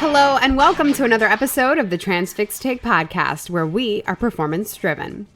Hello and welcome to another episode of the Transfix Take podcast, where we are performance driven.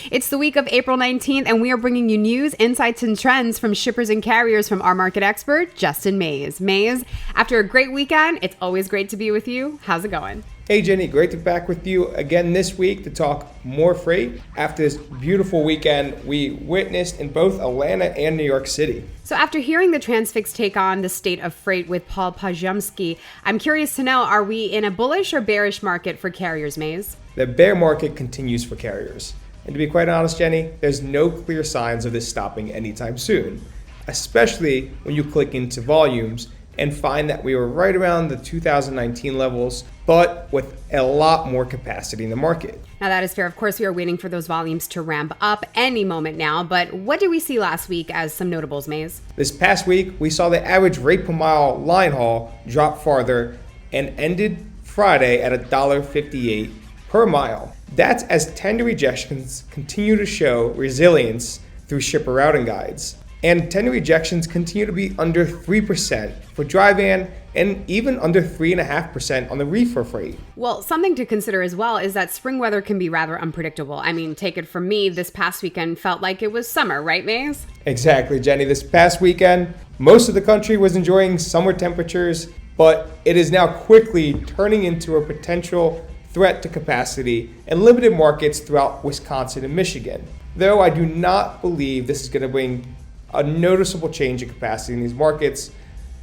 It's the week of April 19th, and we are bringing you news, insights, and trends from shippers and carriers from our market expert, Justin Mays. Mays, after a great weekend, it's always great to be with you. How's it going? Hey Jenny, great to be back with you again this week to talk more freight after this beautiful weekend we witnessed in both Atlanta and New York City. So after hearing the Transfix take on the state of freight with Paul Pajumsky, I'm curious to know, are we in a bullish or bearish market for carriers, Mays? The bear market continues for carriers. And to be quite honest, Jenny, there's no clear signs of this stopping anytime soon, especially when you click into volumes and find that we were right around the 2019 levels, but with a lot more capacity in the market. Now that is fair. Of course, we are waiting for those volumes to ramp up any moment now, but what did we see last week as some notables, Mays? This past week, we saw the average rate per mile line haul drop farther and ended Friday at $1.58 per mile. That's as tender rejections continue to show resilience through shipper routing guides. And tender rejections continue to be under 3% for dry van and even under 3.5% on the reefer freight. Well, something to consider as well is that spring weather can be rather unpredictable. I mean, take it from me, this past weekend felt like it was summer, right, Mays? Exactly, Jenny. This past weekend, most of the country was enjoying summer temperatures, but it is now quickly turning into a potential threat to capacity in limited markets throughout Wisconsin and Michigan. Though I do not believe this is going to bring a noticeable change in capacity in these markets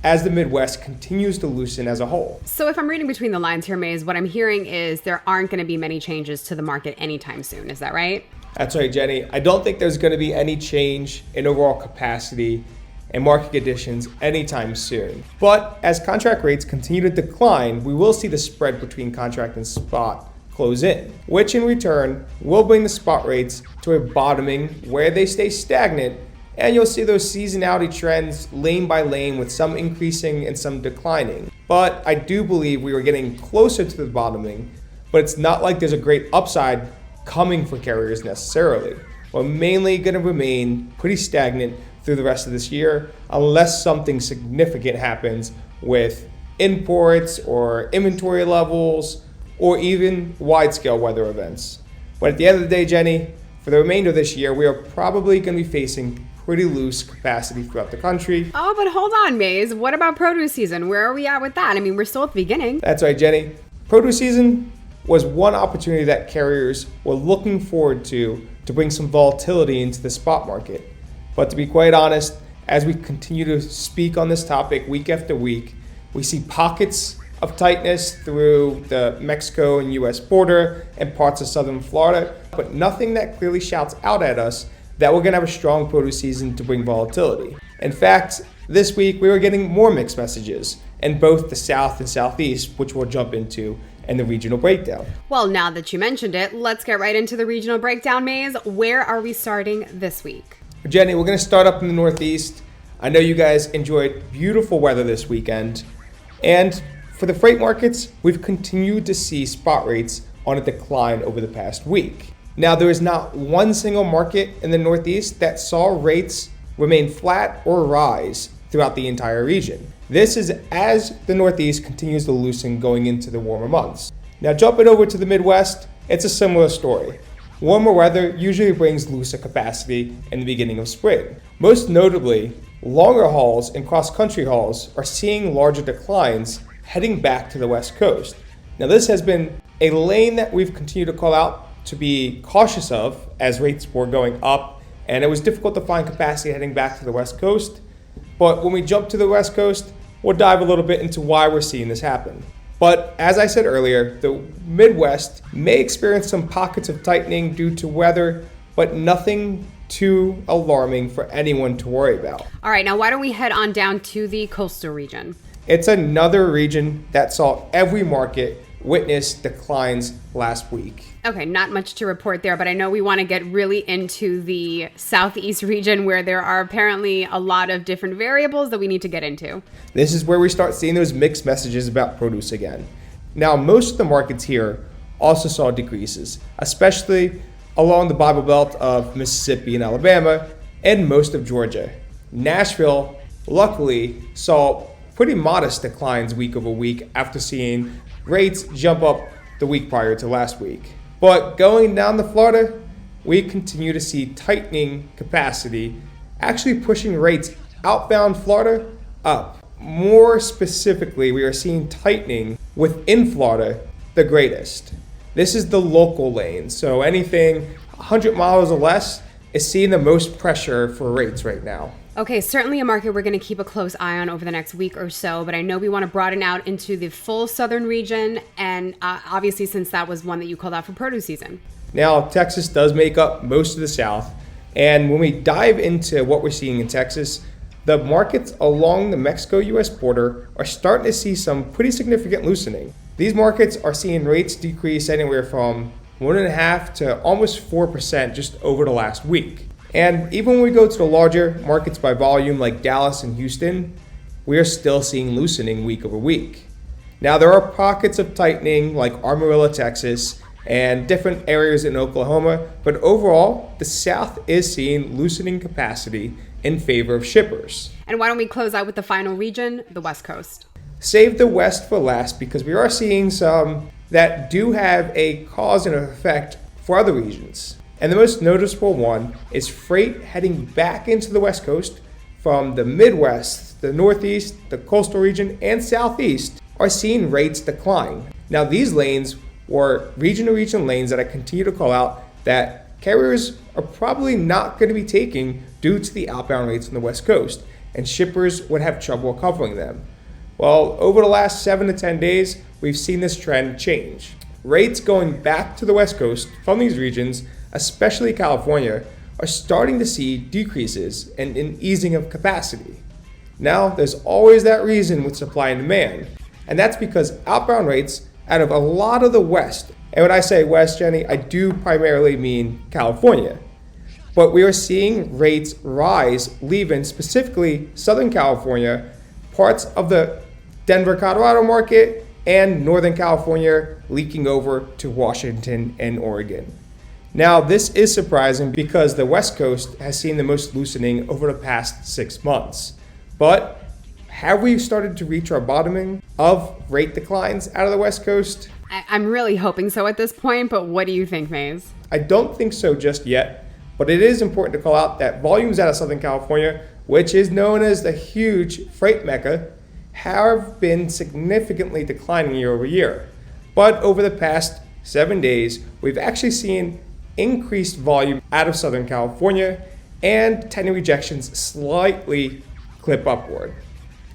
as the Midwest continues to loosen as a whole. So if I'm reading between the lines here, Mays, what I'm hearing is there aren't going to be many changes to the market anytime soon. Is that right? That's right, Jenny. I don't think there's going to be any change in overall capacity and market conditions anytime soon. But as contract rates continue to decline, we will see the spread between contract and spot close in, which in return will bring the spot rates to a bottoming where they stay stagnant, and you'll see those seasonality trends lane by lane with some increasing and some declining. But I do believe we are getting closer to the bottoming, but it's not like there's a great upside coming for carriers necessarily. We're mainly going to remain pretty stagnant through the rest of this year unless something significant happens with imports or inventory levels or even wide-scale weather events. But at the end of the day, Jenny, for the remainder of this year, we are probably going to be facing pretty loose capacity throughout the country. Oh, but hold on, Mays. What about produce season? Where are we at with that? I mean, we're still at the beginning. That's right, Jenny. Produce season was one opportunity that carriers were looking forward to bring some volatility into the spot market. But to be quite honest, as we continue to speak on this topic week after week, we see pockets of tightness through the Mexico and US border and parts of southern Florida, but nothing that clearly shouts out at us that we're going to have a strong produce season to bring volatility. In fact, this week we were getting more mixed messages in both the South and Southeast, which we'll jump into in the regional breakdown. Well, now that you mentioned it, let's get right into the regional breakdown, Mays. Where are we starting this week? Jenny, we're going to start up in the Northeast. I know you guys enjoyed beautiful weather this weekend. And for the freight markets, we've continued to see spot rates on a decline over the past week. Now, there is not one single market in the Northeast that saw rates remain flat or rise throughout the entire region. This is as the Northeast continues to loosen going into the warmer months. Now, jumping over to the Midwest, it's a similar story. Warmer weather usually brings looser capacity in the beginning of spring. Most notably, longer hauls and cross-country hauls are seeing larger declines heading back to the West Coast. Now, this has been a lane that we've continued to call out to be cautious of as rates were going up, and it was difficult to find capacity heading back to the West Coast. But when we jump to the West Coast, we'll dive a little bit into why we're seeing this happen. But as I said earlier, the Midwest may experience some pockets of tightening due to weather, but nothing too alarming for anyone to worry about. All right, now why don't we head on down to the coastal region? It's another region that saw every market witness declines last week. Okay, not much to report there, but I know we want to get really into the Southeast region where there are apparently a lot of different variables that we need to get into. This is where we start seeing those mixed messages about produce again. Now, most of the markets here also saw decreases, especially along the Bible Belt of Mississippi and Alabama and most of Georgia. Nashville, luckily, saw pretty modest declines week over week after seeing rates jump up the week prior to last week. But going down to Florida, we continue to see tightening capacity, actually pushing rates outbound Florida up. More specifically, we are seeing tightening within Florida the greatest. This is the local lane, so anything 100 miles or less is seeing the most pressure for rates right now. Okay, certainly a market we're going to keep a close eye on over the next week or so, but I know we want to broaden out into the full southern region, and obviously since that was one that you called out for produce season. Now, Texas does make up most of the South, and when we dive into what we're seeing in Texas, the markets along the Mexico-US border are starting to see some pretty significant loosening. These markets are seeing rates decrease anywhere from 1.5% to almost 4% just over the last week. And even when we go to the larger markets by volume like Dallas and Houston, we are still seeing loosening week over week. Now, there are pockets of tightening like Amarillo, Texas, and different areas in Oklahoma, but overall, the South is seeing loosening capacity in favor of shippers. And why don't we close out with the final region, the West Coast? Save the West for last because we are seeing some that do have a cause and effect for other regions. And the most noticeable one is freight heading back into the West Coast from the Midwest, the Northeast, the coastal region, and Southeast are seeing rates decline. Now, these lanes were region-to-region lanes that I continue to call out that carriers are probably not going to be taking due to the outbound rates on the West Coast, and shippers would have trouble covering them. Well, over the last 7 to 10 days, we've seen this trend change. Rates going back to the West Coast from these regions, especially California, are starting to see decreases and an easing of capacity. Now, there's always that reason with supply and demand, and that's because outbound rates out of a lot of the West, and when I say West, Jenny, I do primarily mean California, but we are seeing rates rise, leaving specifically Southern California, parts of the Denver, Colorado market, and Northern California leaking over to Washington and Oregon. Now, this is surprising because the West Coast has seen the most loosening over the past 6 months. But have we started to reach our bottoming of rate declines out of the West Coast? I'm really hoping so at this point, but what do you think, Maze? I don't think so just yet, but it is important to call out that volumes out of Southern California, which is known as the huge freight mecca, have been significantly declining year over year. But over the past 7 days, we've actually seen increased volume out of Southern California and tender rejections slightly clip upward.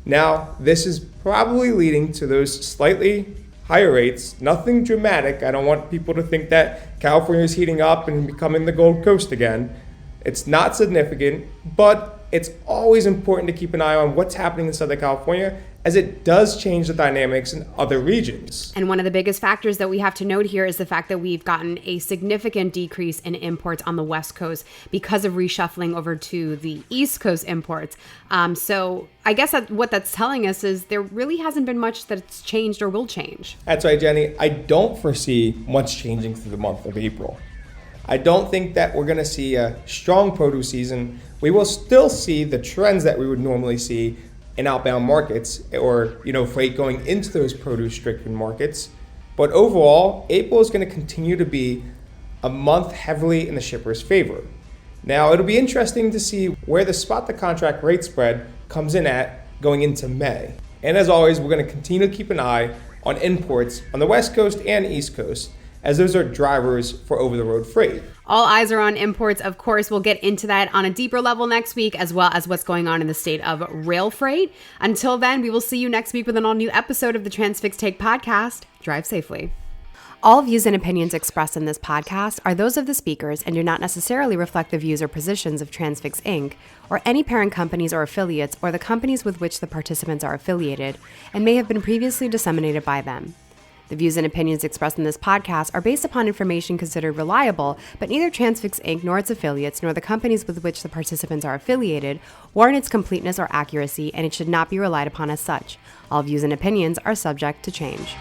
Now, this is probably leading to those slightly higher rates. Nothing dramatic. I don't want people to think that California is heating up and becoming the Gold Coast again. It's not significant, but it's always important to keep an eye on what's happening in Southern California, as it does change the dynamics in other regions. And one of the biggest factors that we have to note here is the fact that we've gotten a significant decrease in imports on the West Coast because of reshuffling over to the East Coast imports. So I guess what that's telling us is there really hasn't been much that's changed or will change. That's right, Jenny. I don't foresee much changing through the month of April. I don't think that we're going to see a strong produce season. We will still see the trends that we would normally see in outbound markets or, freight going into those produce-stricken markets. But overall, April is going to continue to be a month heavily in the shipper's favor. Now, it'll be interesting to see where the spot-to-contract rate spread comes in at going into May. And as always, we're going to continue to keep an eye on imports on the West Coast and East Coast, as those are drivers for over-the-road freight. All eyes are on imports. Of course, we'll get into that on a deeper level next week, as well as what's going on in the state of rail freight. Until then, we will see you next week with an all-new episode of the Transfix Take podcast. Drive safely. All views and opinions expressed in this podcast are those of the speakers and do not necessarily reflect the views or positions of Transfix Inc. or any parent companies or affiliates or the companies with which the participants are affiliated and may have been previously disseminated by them. The views and opinions expressed in this podcast are based upon information considered reliable, but neither Transfix Inc. nor its affiliates nor the companies with which the participants are affiliated warrant its completeness or accuracy, and it should not be relied upon as such. All views and opinions are subject to change.